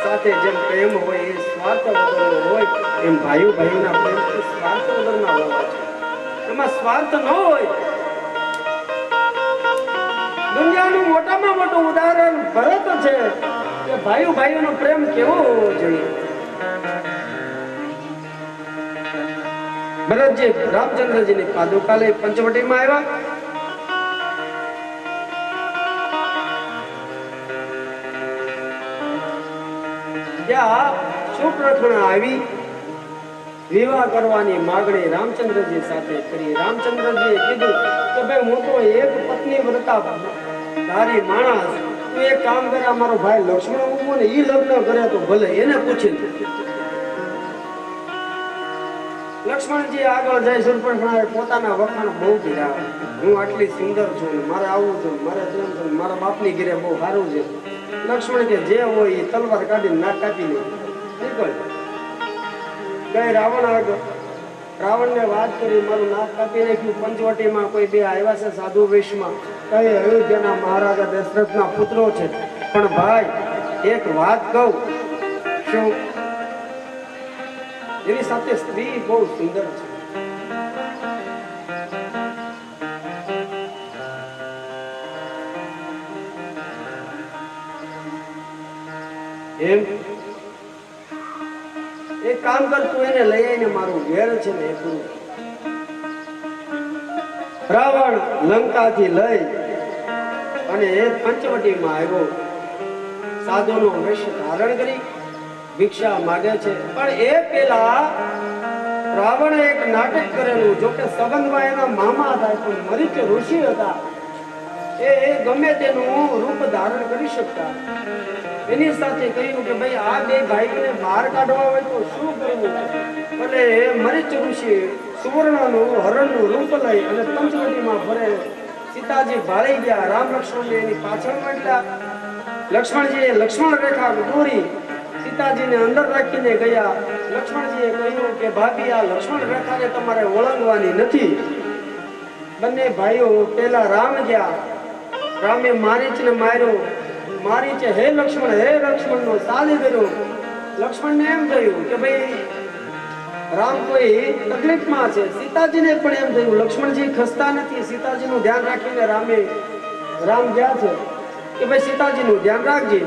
સાથે જેમ પ્રેમ હોય એ સ્વાર્થ વગરનો હોય, એમ ભાઈઓ ભાઈઓના પ્રેમ સ્વાર્થ વગરના હોવા છે. એમાં સ્વાર્થ ન હોય. દુનિયાનું મોટામાં મોટું ઉદાહરણ ભરત છે કે ભાઈઓ ભાઈઓનો પ્રેમ કેવો હોવો જોઈએ. ભરતજી રામચંદ્રજીની પાદુકા લઈ પંચવટીમાં આવ્યા. ત્યાં સુપ્રથણા આવી વિવાહ કરવાની માગણી રામચંદ્રજી સાથે કરી. રામચંદ્રજીએ કીધું કે ભાઈ હું તો એક પત્ની વ્રતા ધારી માણસ, તું એક કામ કરે, મારો ભાઈ લક્ષ્મણ ઉભો ને ઈ લગ્ન કરે તો ભલે, એને પૂછી લે. લક્ષ્મણજી આગળ જાય. સુરપણખાએ પોતાના વખાણ બહુ કર્યા. હું આટલી સુંદર છું, મારે આવું છું, મારે તેમ છું, મારા બાપની ઘરે બહુ સારું છે. લક્ષ્મણ કે જે હોય એ તલવાર કાઢીને નાક કાપી લે. નીકળ ગઈ રાવણ આગળ. રાવણને વાત કરી, મારું નાક કાપી નાખ્યું. પંચવટીમાં કોઈ બે આવ્યા છે સાધુ વેશમાં, કઈ અયોધ્યાના મહારાજા દશરથના પુત્રો છે. પણ ભાઈ એક વાત કહું, શું એની સાથે સ્ત્રી બહુ સુંદર છે. એમ એક કામ કર, તું એને લઈ આવીને મારું ઘેર છે ને એ પૂરું. રાવણ લંકાથી લઈ અને એ પંચવટીમાં આવ્યો. સાધુનો વેશ ધારણ કરી ભિક્ષા માગે છે. પણ એ પેલા રાવણે એક નાટક કરેલું. જો કે સંબંધમાં એના મામા હતા, પણ મરીચ ઋષિ હતા. એ ગમે તેનું રૂપ ધારણ કરી શકતા. એની સાથે કહ્યું કે ભાઈ આ બે ભાઈઓને બહાર કાઢવા હોય તો શું કરવું? એટલે મરીચ ઋષિ સુવર્ણનું હરણનું રૂપ લઈ અને પંચવટીમાં ફરે. સીતાજી ભાળી ગયા. રામ લક્ષ્મણ એની પાછળ માંડ્યા. લક્ષ્મણજીએ લક્ષ્મણ રેખા દોરી સીતાજીને અંદર રાખીને ગયા. લક્ષ્મણજીએ કહ્યું કે ભાભી આ લક્ષ્મણ રેખાને તમારે ઓળંગવાની નથી. બંને ભાઈઓ પેલા રામ ગયા. રામે મારીચને માર્યો. મારીચે હે લક્ષ્મણનો સાદ કર્યો. લક્ષ્મણને એમ થયું કે ભાઈ રામ કોઈ તકલીફમાં છે. સીતાજીને પણ એમ થયું લક્ષ્મણજી ખસતા નથી. સીતાજીનું ધ્યાન રાખીને રામ ગયા છે કે ભાઈ સીતાજીનું ધ્યાન રાખજે.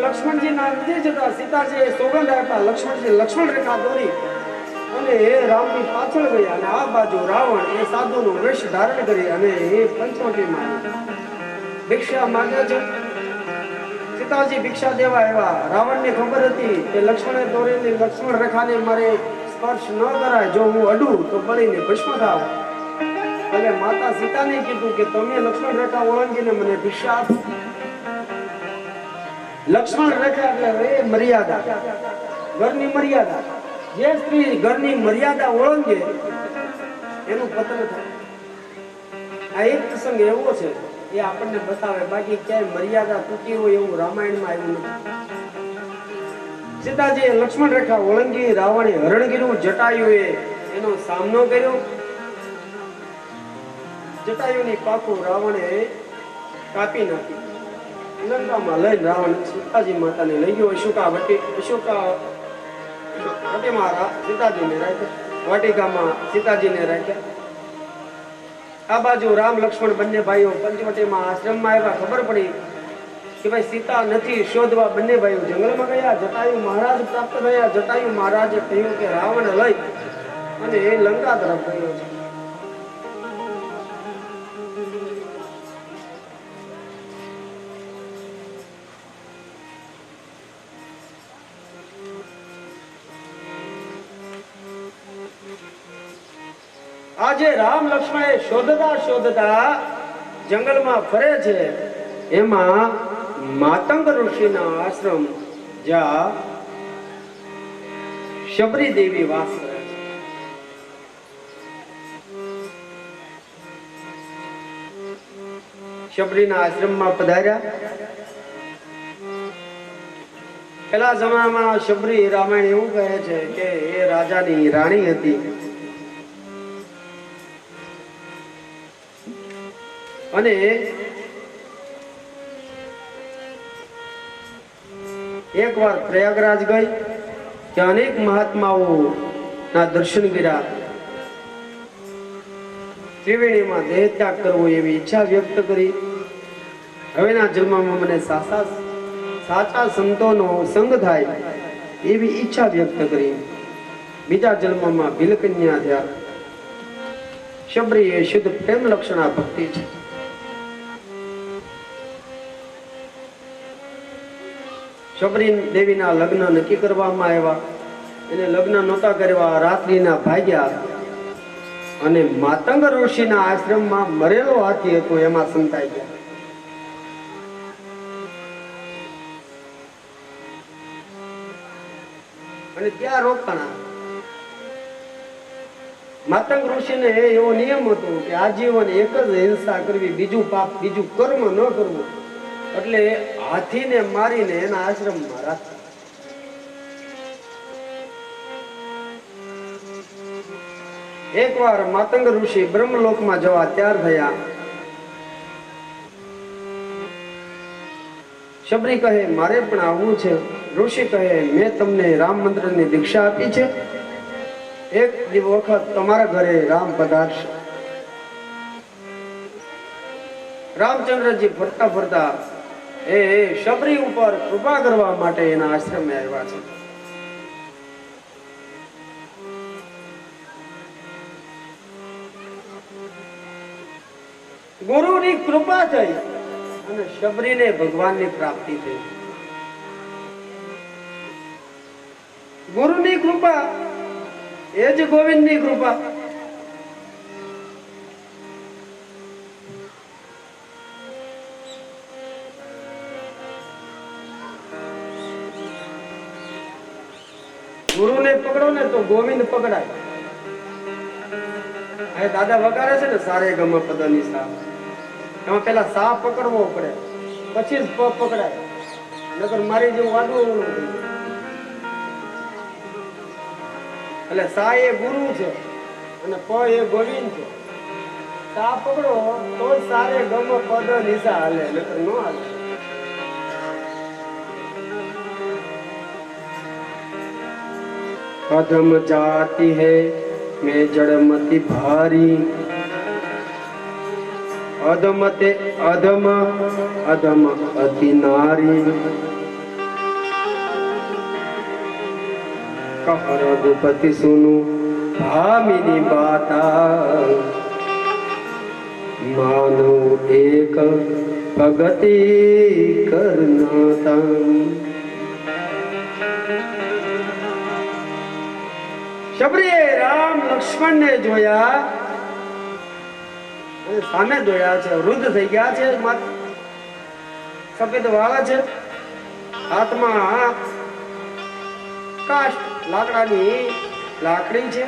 લક્ષ્મણજી ના નથી જતા. સીતાજીએ સોગંદ આપ્યા. લક્ષ્મણજી લક્ષ્મણ રેખા દોરી અને એ રામની પાછળ ગયા. અને આ બાજુ રાવણ એ સાધુનો વેશ ધારણ કરી અને એ પંચવટીમાં ભિક્ષા માંગે છે. સીતાજી ભિક્ષા દેવા આવ્યા. રાવણને ખબર હતી કે લક્ષ્મણે દોરેલી લક્ષ્મણ રેખાને મારે સ્પર્શ ન કરાય. જો હું અડું તો બળીને ભસ્મ થાવ. એટલે માતા સીતાને કીધું કે તમે લક્ષ્મણ રેખા ઓળંગીને મને ભિક્ષા આપો. લક્ષ્મણ રેખા એટલે એ મર્યાદા, ઘરની મર્યાદા. જે સ્ત્રી ઘરની મર્યાદા ઓળંગે એનું પતન થાય. આ એક પ્રસંગ એવો છે એ આપણને બતાવે. બાકી ક્યાંય મર્યાદા તૂટી હોય એવું રામાયણમાં આવ્યું નથી. સીતાજીએ લક્ષ્મણ રેખા ઓળંગી. રાવણે હરણગીરું જટાયુએ એનો સામનો કર્યો. જટાયુની પાખું રાવણે કાપી નાખી. લંકામાં લઈને રાવણ સીતાજી માતાને લઈ ગયો. વટીમાં સીતાજીને રાખ્યા. વાટિકામાં સીતાજીને રાખ્યા. આ બાજુ રામ લક્ષ્મણ બંને ભાઈઓ પંચવટીમાં આશ્રમમાં આવ્યા. ખબર પડી કે ભાઈ સીતા નથી. શોધવા બંને ભાઈઓ જંગલમાં ગયા. જટાયુ મહારાજ પ્રાપ્ત થયા. જટાયુ મહારાજે કહ્યું કે રાવણ લઈ અને એ લંકા તરફ ગયો છે. આજે રામ લક્ષ્મણ શોધતા જંગલમાં ફરે છે. એમાં માતંગ ઋષિના આશ્રમ જ્યાં શબરી દેવી વાસ કરે છે. શબરીના આશ્રમમાં પધાર્યા. પેલા જમાનામાં શબરી રામાયણ એવું કહે છે કે એ રાજાની રાણી હતી. અને એકવાર પ્રયાગરાજ ગઈ કે અનેક મહાત્માઓ ના દર્શન કર્યા, ત્રિવેણીમાં દેહ ત્યાગ કરવો એવી ઈચ્છા વ્યક્ત કરી. હવેના જન્મમાં મને સાચા સંતોનો સંગ થાય એવી ઈચ્છા વ્યક્ત કરી. બીજા જન્મમાં ભીલકન્યા થયા. શબરી એ શુદ્ધ પ્રેમ લક્ષણા ભક્તિ છે. શબરી દેવીના લગ્ન નક્કી કરવામાં આવ્યા. એને લગ્ન નહોતા કરવા, રાત્રિના ભાગ્યા અને માતંગ ઋષિના આશ્રમમાં મરેલો હાથી હતો એમાં સંતાઈ ગયા. અને ત્યાં રોકાણા. માતંગ ઋષિને એવો નિયમ હતો કે આજીવન એક જ હિંસા કરવી, બીજું પાપ, બીજું કર્મ ન કરવું. એટલે હાથીને મારીને એના આશ્રમમાં રાખ્યા. એકવાર માતંગ ઋષિ બ્રહ્મલોકમાં જવા તૈયાર થયા. શબરી કહે મારે પણ આવવું છે. ઋષિ કહે મેં તમને રામ મંત્રની દીક્ષા આપી છે, એક વખત તમારા ઘરે રામ પધારશે. રામચંદ્રજી ફરતા ફરતા એ શબરી ઉપર કૃપા કરવા માટે એના આશ્રમે આવ્યા છે. ગુરુની કૃપા થઈ અને શબરીને ભગવાનની પ્રાપ્તિ થઈ. ગુરુની કૃપા એ જ ગોવિંદની કૃપા. ગુરુને પકડો ને તો ગોવિંદ પકડાય. હવે દાદા વગાડે છે ને સારે ગમ પદની સા, એમાં પેલા સા પકડવો પડે પછી જ પ પકડાય, નકર મારી જેવું વાદવું. એટલે સા એ ગુરુ છે અને પ એ ગોવિંદ છે. સા પકડો તો સારે ગમ પદ નિશા હાલે, નકર ન હાલે. अधम जाति है मैं जड़मति भारी, अधमते अधम अधम अति नारी, कह रघुपति सुनु भामिनी बाता, मानो एक भगति करनाता. શબરીએ રામ લક્ષ્મણ ને જોયા અને સામે જોયા છે. વૃદ્ધ થઈ ગયા છે, સફેદ વાળ છે, હાથમાં કાષ્ટ લાકડાની લાકડી છે.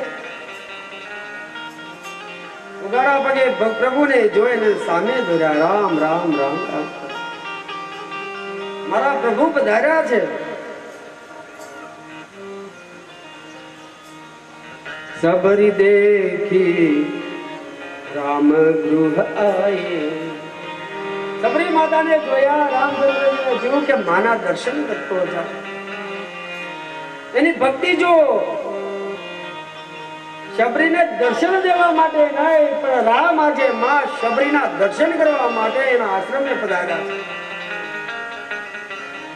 ઉગાડા પગે પ્રભુને જોઈને સામે જોયા. રામ રામ રામ રામ, મારા પ્રભુ પધાર્યા છે. सबरी देखी राम गृह आए. सबरी माता ने જોયા રામચંદ્રજીને જોયું કે માના દર્શન કરતો હતા. એની ભક્તિ જો શબરીને દર્શન દેવા માટે નહીં, પણ રામ આજે માં શબરીના દર્શન કરવા માટે એના આશ્રમે પધાર્યા.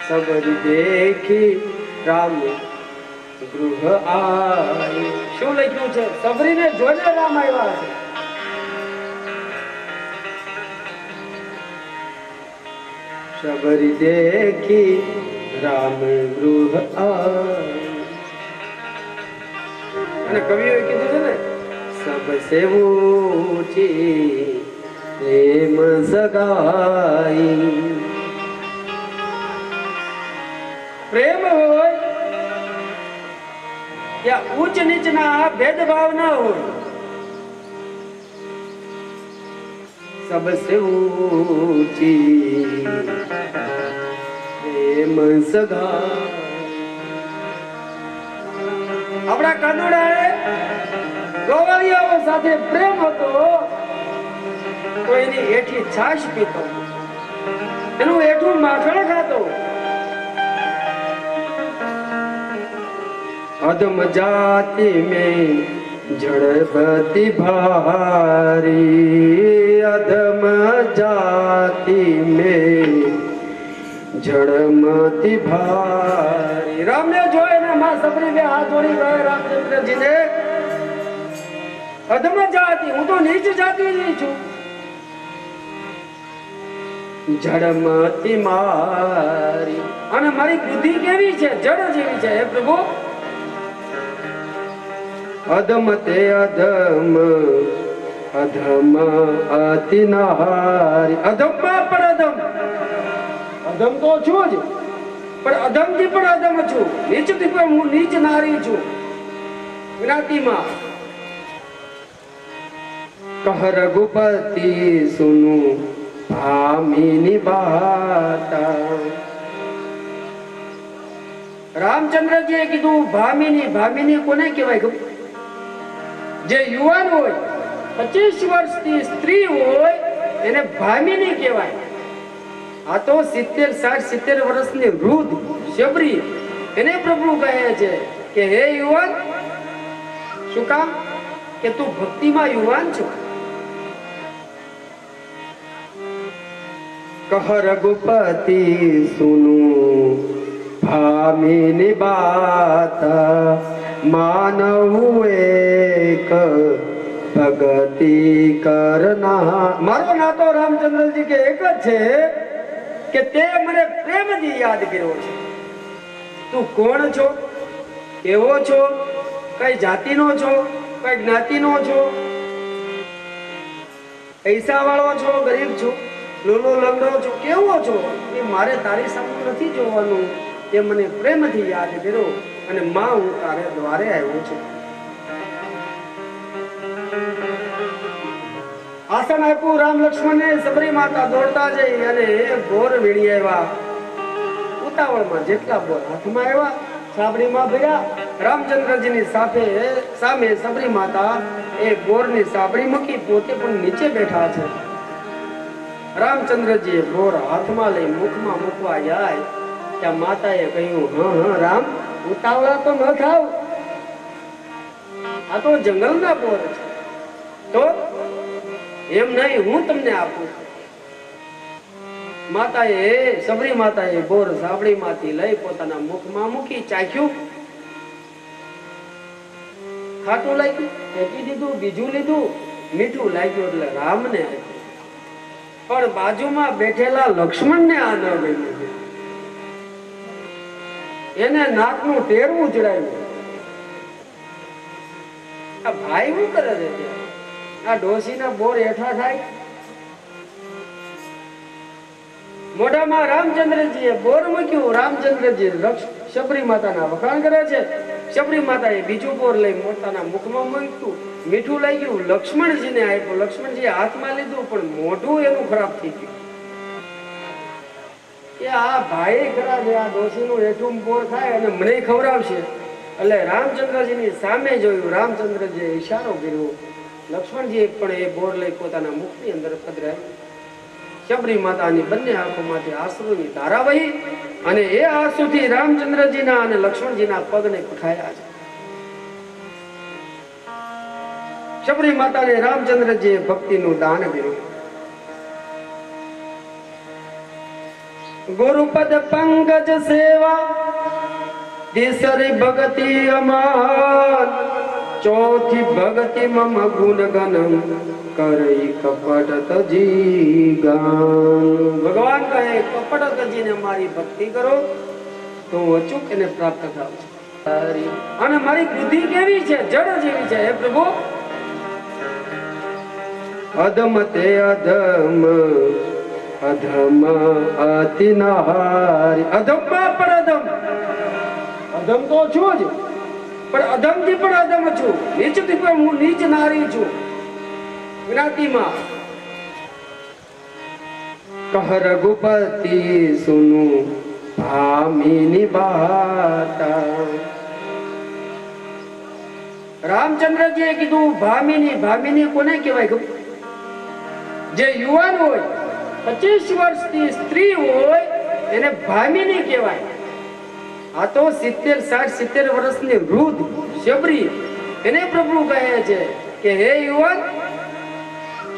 सबरी देखी राम ગૃહ આય. શું લખ્યું છે? સબરીને જોઈને રામ આવ્યા છે. સબરી દેખી રામ ગૃહ આય. અને કવિઓએ કીધું છે ને, સબસે ઊંચી પ્રેમ સગાઈ. પ્રેમ હોય ત્યાં ઉચ્ચ નીચના ભેદભાવ ના હોય. સબસે ઊંચી પ્રેમ સગા. આપણા કાનુડાએ ગોવાળિયાઓ સાથે પ્રેમ હતો તો એની હેઠી છાશ પીતો, એનું હેઠું માખણ ખાતો. अधम जाति में जड़बती भारी, अधम जाति में जड़मती भारी। राम ने જોઈ ને માં સબરી બે હાથ જોડી કહે રામચંદ્રજીને, અધમ જાતિ, હું તો નીચ જાતિની છું, જડમતી મારી, અને મારી બુદ્ધિ કેવી છે, જડ જેવી છે. હે પ્રભુ, અધમ તે અધમ, અધમ અતિ નારી. અધમમાં પણ અધમ, અધમ તો છું જ, પણ અધમથી પણ અધમ છું, નીચથી પણ હું નીચ નારી છું જ્ઞાતિમાં. કહ રઘુપતિ સુનુ ભામિની બાતા. રામચંદ્રજીએ કીધું ભામિની. ભામિની કોને કહેવાય ખબર? જે યુવાન હોય, 25 વર્ષની સ્ત્રી હોય, એને ભામિની કહેવાય. આ તો 70 વર્ષની વૃદ્ધ શબરી, એને પ્રભુ કહે છે કે હે યુવાન, શું કામ? કે તું ભક્તિમાં યુવાન છો. કહ રઘુપતિ સુનુ ભામિની બાતા, માનવું એક ભગતિ કરના. મારો નાતો રામચંદ્રજી કે એક જ છે કે તે મને પ્રેમથી યાદ કર્યો છે. તું કોણ છો, કેવો છો, કઈ જાતિનો છો, કઈ જ્ઞાતિનો છો, પૈસા વાળો છો, ગરીબ છો, લોલો લંગડો છો, કેવો છો, એ મારે તારી સામે નથી જોવાનું. તે મને પ્રેમથી યાદ કર્યો અને માં હું તારે દ્વારે આવ્યો છું. આસન આપ્યું રામ લક્ષ્મણને. સબરી માતા દોડતા જઈ અને બોર વીણી આવ્યા. ઉતાવળમાં જેટલા બોર હાથમાં આવ્યા, સાબડીમાં ભર્યા. રામચંદ્રજીની સામે સબરી માતા એ બોરની સાબડી મૂકી, પોતે પણ નીચે બેઠા છે. રામચંદ્રજીએ બોર હાથમાં લઈ મુખમાં મૂકવા જાય ત્યાં માતાએ કહ્યું, હા રામ, ઉતાવળા તો ન થાવ, આ તો જંગલના બોર છે, તો એમ નહીં, હું તમને આપું. સબરી માતાએ બોર સાબડીમાંથી લઈ પોતાના મુખમાં મૂકી, ચાખ્યું, ખાટું લાગ્યું, ફેંકી દીધું, બીજું લીધું, મીઠું લાગ્યું એટલે રામને આપ્યું. પણ બાજુમાં બેઠેલા લક્ષ્મણને આ ન ગમ્યું. એને નાકનું ટેરવું ચડાવ્યું. આ ભાઈ શું કરે છે ત્યાં? આ ડોશીના બોર હેઠા થાય. મોઢામાં રામચંદ્રજીએ બોર મૂક્યું. રામચંદ્રજી સબરી માતાના વખાણ કરે છે. સબરી માતાએ બીજું બોર લઈ પોતાના મુખમાં મૂક્યું, મીઠું લાગ્યું, લક્ષ્મણજીને આપ્યું. લક્ષ્મણજીએ હાથમાં લીધું, પણ મોઢું એનું ખરાબ થઈ ગયું. કે આ ભાઈ ખરાબ છે, આ ડોશીનું હેઠું બોર ખાય અને મને ખવડાવશે. એટલે રામચંદ્રજીની સામે જોયું. રામચંદ્રજીએ ઈશારો કર્યો. લક્ષ્મણજીએ પણ એ બોર લઈ પોતાના મુખની અંદર પધરાવ્યું. સબરી માતાની બંને આંખોમાંથી આંસુની ધારા વહી અને એ આંસુથી રામચંદ્રજીના અને લક્ષ્મણજીના પગને પખાયા છે. સબરી માતાને રામચંદ્રજીએ ભક્તિનું દાન કર્યું. ગુરુપદ પંકજ સેવા તીસરી ભક્તિ અમાર, ચોથી ભક્તિ મમ ગુણ ગનમ કરઈ કપટ તજી ગાન. ભગવાન કહે, કપટ તજીને મારી ભક્તિ કરો તો હું અચૂક એને પ્રાપ્ત થાઉં છું. અને મારી બુદ્ધિ કેવી છે, જડ જેવી છે. હે પ્રભુ, અધમ તે અધમ, અધમ અતિ નારી. અધમમાં પણ અધમ, અધમ તો છું જ, પણ અધમથી પણ અધમ છું, નીચથી પણ હું નીચ નારી છું જ્ઞાતિમાં. કહ રઘુપતિ સુનુ ભામિની બાતા. રામચંદ્રજીએ કીધું ભામિની. ભામિની કોને કહેવાય ખબર? જે યુવાન હોય, 25 વર્ષની સ્ત્રી હોય, એને ભામિની કહેવાય. આ તો 70 60 70 વર્ષની વૃદ્ધ શબરી એને પ્રભુ કહે છે કે હે યુવાન,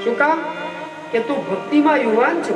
શું કામ કે તું ભક્તિમાં યુવાન છો,